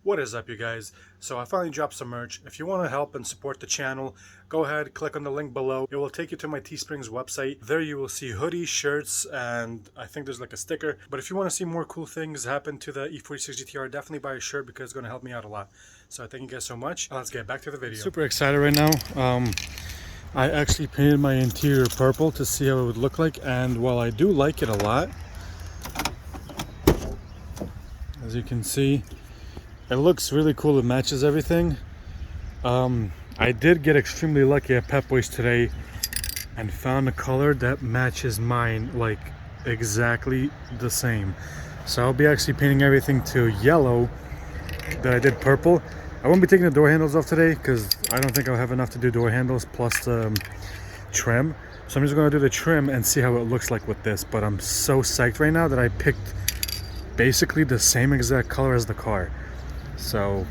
What is up, you guys? So I finally dropped some merch. If you want to help and support the channel, go ahead, click on the link below. It will take you to my Teesprings website. There you will see hoodies, shirts, and I think there's like a sticker. But if you want to see more cool things happen to the E46 GTR, definitely buy a shirt because it's going to help me out a lot. So thank you guys so much. Let's get back to the video. Super excited right now. I actually painted my interior purple to see how it would look like, and while I do like it a lot, as you can see, it looks really cool. It matches everything. I did get extremely lucky at Pep Boys today and found a color that matches mine, like exactly the same. So I'll be actually painting everything to yellow that I did purple. I won't be taking the door handles off today because I don't think I'll have enough to do door handles plus the trim. So I'm just going to do the trim and see how it looks like with this. But I'm so psyched right now that I picked basically the same exact color as the car. So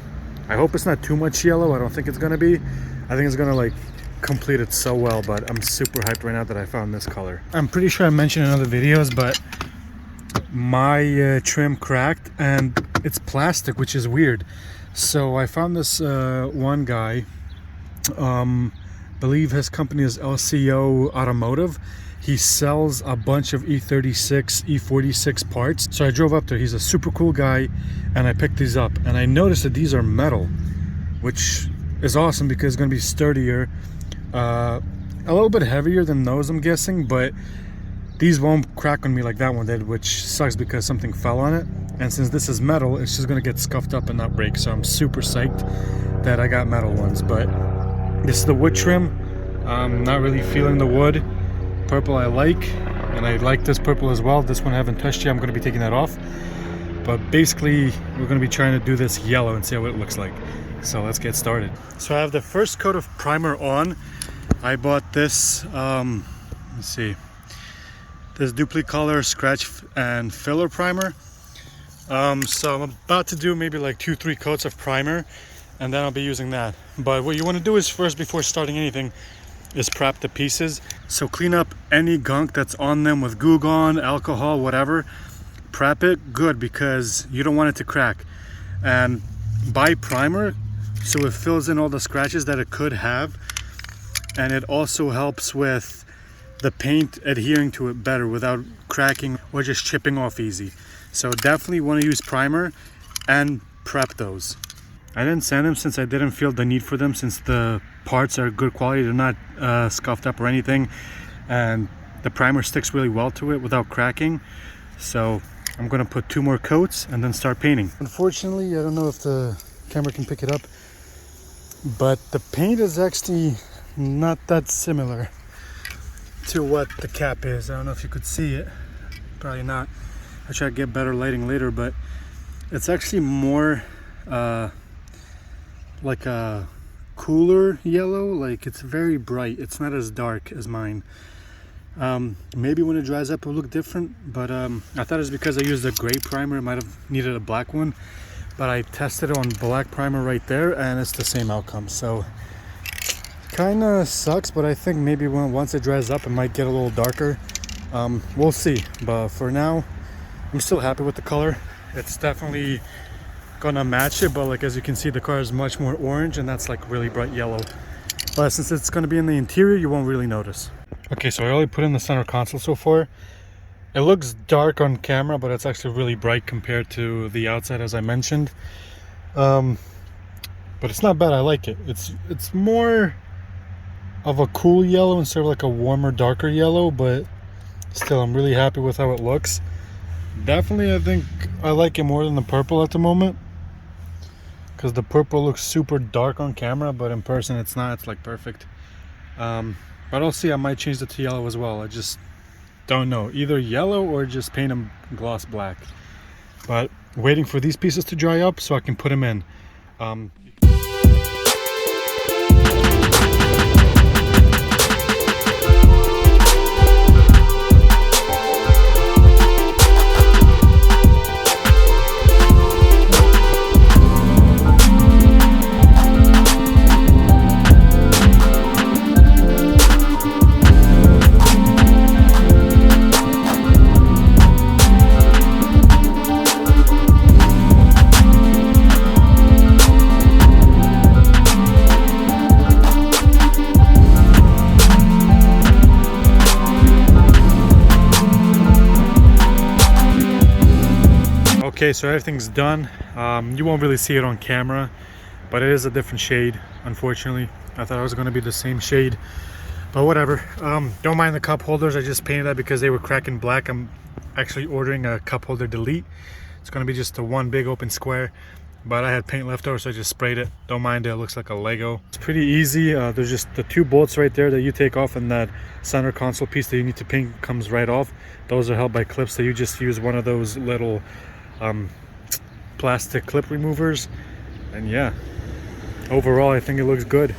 I hope it's not too much yellow. I don't think it's going to be. I think it's going to like complete it so well, but I'm super hyped right now that I found this color. I'm pretty sure I mentioned in other videos, but my trim cracked and it's plastic, which is weird. So I found this one guy, believe his company is LCO Automotive. He sells a bunch of E36, E46 parts. So I drove up there. He's a super cool guy, and I picked these up. And I noticed that these are metal, which is awesome because it's going to be sturdier, a little bit heavier than those, I'm guessing, but these won't crack on me like that one did, which sucks because something fell on it. And since this is metal, it's just going to get scuffed up and not break. So I'm super psyched that I got metal ones. But this is the wood trim. I'm not really feeling the wood. Purple I like, and I like this purple as well. This one I haven't touched yet. I'm going to be taking that off. But basically, we're going to be trying to do this yellow and see what it looks like. So let's get started. So I have the first coat of primer on. I bought this, let's see, this Dupli Color Scratch and Filler Primer. So I'm about to do maybe like 2-3 coats of primer, and then I'll be using that. But what you want to do is first, before starting anything, is prep the pieces. So clean up any gunk that's on them with Goo Gone, alcohol, whatever. Prep it good because you don't want it to crack. And buy primer so it fills in all the scratches that it could have, and it also helps with the paint adhering to it better without cracking or just chipping off easy. So definitely want to use primer and prep those. I didn't sand them since I didn't feel the need for them, since the parts are good quality. They're not scuffed up or anything, and the primer sticks really well to it without cracking. So I'm going to put 2 more coats and then start painting. Unfortunately, I don't know if the camera can pick it up, but the paint is actually not that similar to what the cap is. I don't know if you could see it. Probably not. I'll try to get better lighting later, but it's actually more like a cooler yellow. Like, it's very bright. It's not as dark as mine. Maybe when it dries up it'll look different, but I thought it was because I used a gray primer. It might have needed a black one, but I tested it on black primer right there and it's the same outcome. So kind of sucks, but I think maybe once it dries up it might get a little darker. We'll see, but for now I'm still happy with the color. It's definitely gonna match it, but like, as you can see, the car is much more orange and that's like really bright yellow. But since it's gonna be in the interior, you won't really notice. Okay, so I only put in the center console so far. It looks dark on camera, but it's actually really bright compared to the outside, as I mentioned. But it's not bad. I like it. It's more of a cool yellow instead of like a warmer, darker yellow, but still, I'm really happy with how it looks. Definitely, I think I like it more than the purple at the moment, because the purple looks super dark on camera, but in person it's not. It's like perfect. But I'll see. I might change it to yellow as well. I just don't know. Either yellow or just paint them gloss black. But waiting for these pieces to dry up so I can put them in. Okay, so everything's done. You won't really see it on camera, but it is a different shade, unfortunately. I thought it was going to be the same shade, but whatever. Don't mind the cup holders. I just painted that because they were cracking black. I'm actually ordering a cup holder delete. It's going to be just a one big open square, but I had paint left over, so I just sprayed it. Don't mind it. It looks like a Lego. It's pretty easy. There's just the two bolts right there that you take off, and that center console piece that you need to paint comes right off. Those are held by clips, so you just use one of those little plastic clip removers, and yeah, overall I think it looks good.